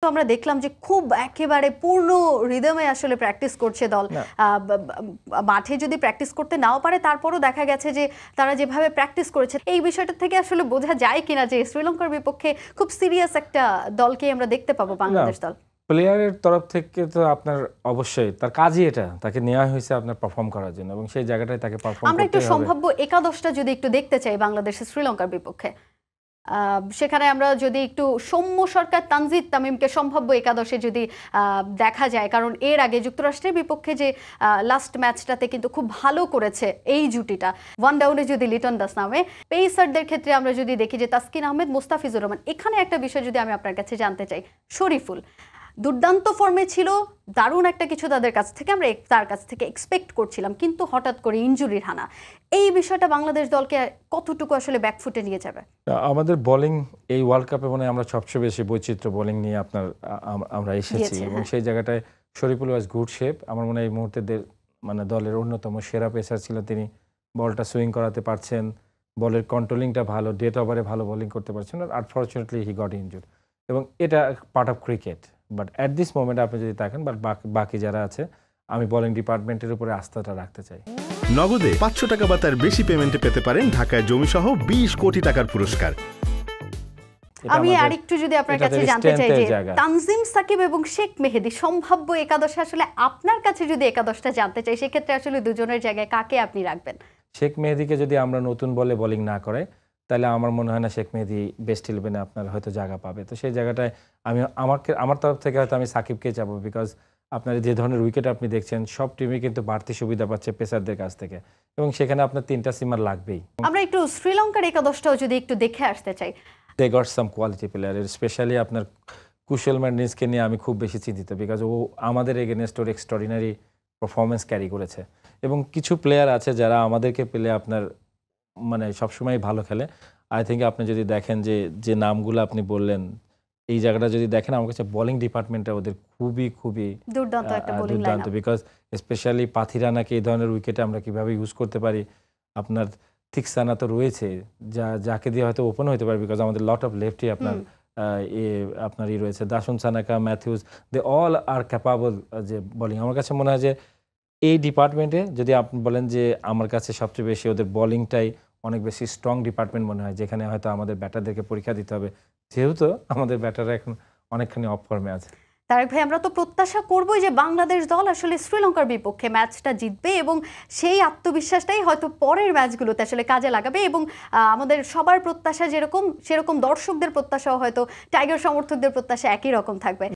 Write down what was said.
তো আমরা দেখলাম যে খুব একেবারে পূর্ণ রিদমে আসলে প্র্যাকটিস করছে দল। মাঠে যদি প্র্যাকটিস করতে নাও পারে তারপরও দেখা গেছে যে তারা যেভাবে প্র্যাকটিস করেছে এই বিষয়টা থেকে আসলে বোঝা যায় কিনা যে শ্রীলঙ্কার বিপক্ষে খুব সিরিয়াস একটা দলকে আমরা দেখতে পাবো বাংলাদেশ দল। প্লেয়ারের তরফ থেকে তো আপনার অবশ্যই তার কাজই এটা, তাকে নেওয়া হয়েছে আপনার পারফর্ম করার জন্য এবং সেই জায়গাটায় তাকে পারফর্ম করতে হবে। আমরা একটু সম্ভাব্য একাদশটা যদি একটু দেখতে চাই বাংলাদেশের শ্রীলঙ্কার বিপক্ষে, সেখানে আমরা যদি একটু সৌম্য সরকার তানজিদ তামিমকে সম্ভাব্য একাদশে যদি দেখা যায়, কারণ এর আগে যুক্তরাষ্ট্রের বিপক্ষে যে লাস্ট ম্যাচটাতে কিন্তু খুব ভালো করেছে এই জুটিটা। ওয়ান ডাউনে যদি লিটন দাস নামে, পেসারদের ক্ষেত্রে আমরা যদি দেখি যে তাসকিন আহমেদ, মোস্তাফিজুর রহমান। এখানে একটা বিষয় যদি আমি আপনার কাছে জানতে চাই, শরীফুল দুর্দান্ত ফর্মে ছিল, দারুণ একটা কিছু তাদের কাছ থেকে আমরা তার কাছ থেকে এক্সপেক্ট করছিলাম, কিন্তু হঠাৎ করে ইনজুরির হানা। এই বিষয়টা বাংলাদেশ দলকে কতটুকু আসলে ব্যাকফুটে নিয়ে যাবে? আমাদের বোলিং এই ওয়ার্ল্ড কাপে মানে আমরা সবচেয়ে বেশি বৈচিত্র্য বোলিং নিয়ে আমরা এসেছি এবং সেই জায়গাটায় শরীফুল ওয়াজ গুড শেপ। আমার মনে হয় এই মুহূর্তে মানে দলের অন্যতম সেরা পেসার ছিল তিনি। বলটা সুইং করাতে পারছেন, বলের কন্ট্রোলিংটা ভালো, ডেট ওভারে ভালো বোলিং করতে পারছেন। আর আনফর্চুনেটলি হি গট ইনজুর্ড এবং এটা part of cricket. But at this moment আপনি যদি দেখেন, বাট বাকি যারা আছে, আমি বোলিং ডিপার্টমেন্টের উপরে আস্থাটা রাখতে চাই। নগদে 500 টাকা বা তার বেশি পেমেন্টে পেতে পারেন ঢাকায় জমিসহ 20 কোটি টাকার পুরস্কার। আমি আরেকটু যদি আপনার কাছে জানতে চাই যে তানজিম সাকিব এবং শেখ মেহেদী সম্ভাব্য একাদশে আসলে আপনার কাছে যদি একাদশটা জানতে চাই, সেক্ষেত্রে আসলে দুজনের জায়গায় কাকে আপনি রাখবেন? শেখ মেহেদীকে যদি আমরা নতুন বলে বোলিং না করে, তাহলে আমার মনে হয় না শেখ মেহেদী বেস্ট ইলেভেনে আপনার হয়তো জায়গা পাবে। তো সেই জায়গাটায় আমার তরফ থেকে হয়তো আমি সাকিবকে চাবো, বিকজ আপনার যে ধরনের উইকেট আপনি দেখছেন সব টিমই কিন্তু বাড়তি সুবিধা পাচ্ছে পেসারদের কাছ থেকে এবং সেখানে আপনার 3টা সিমার লাগবেই। আমরা একটু শ্রীলঙ্কার একাদশটাও যদি একটু দেখে আসতে চাই। They got some quality player, specially আপনার কুশল ম্যান্ডিসকে নিয়ে আমি খুব বেশি চিন্তিত, বিকজ ও আমাদের এগেনস্ট ওর এক্সট্রাঅর্ডিনারি পারফরমেন্স ক্যারি করেছে এবং কিছু প্লেয়ার আছে যারা আমাদেরকে পেলে আপনার মানে সবসময় ভালো খেলে। আই থিঙ্ক আপনি যদি দেখেন যে নামগুলো আপনি বললেন, এই জায়গাটা যদি দেখেন, আমার কাছে বোলিং ডিপার্টমেন্টটা ওদের খুবই দুর্দান্ত, বিকজ স্পেশালি পাথিরানাকে এই ধরনের উইকেটে আমরা কিভাবে ইউজ করতে পারি। আপনার থিকসানা তো রয়েছে, যাকে দিয়ে হয়তো ওপেন হতে পারে, বিকজ আমাদের লট অফ লেফটি আপনার রয়েছে, Dasun Shanaka, Mathews, they all are capable যে বোলিং। আমার কাছে মনে হয় যে এই ডিপার্টমেন্টে যদি আপনি বলেন যে আমার কাছে সবচেয়ে বেশি ওদের বোলিংটাই অনেক বেশি স্ট্রং ডিপার্টমেন্ট মনে হয়, যেখানে হয়তো আমাদের ব্যাটারদেরকে পরীক্ষা দিতে হবে, যেহেতু আমাদের ব্যাটাররা এখন অনেকখানি অফ ফর্মে আছে। তারেক ভাই, আমরা তো প্রত্যাশা করবোই যে বাংলাদেশ দল আসলে শ্রীলঙ্কার বিপক্ষে ম্যাচটা জিতবে এবং সেই আত্মবিশ্বাসটাই হয়তো পরের ম্যাচগুলোতে আসলে কাজে লাগাবে এবং আমাদের সবার প্রত্যাশা যেরকম, সেরকম দর্শকদের প্রত্যাশাও হয়তো টাইগার সমর্থকদের প্রত্যাশা একই রকম থাকবে।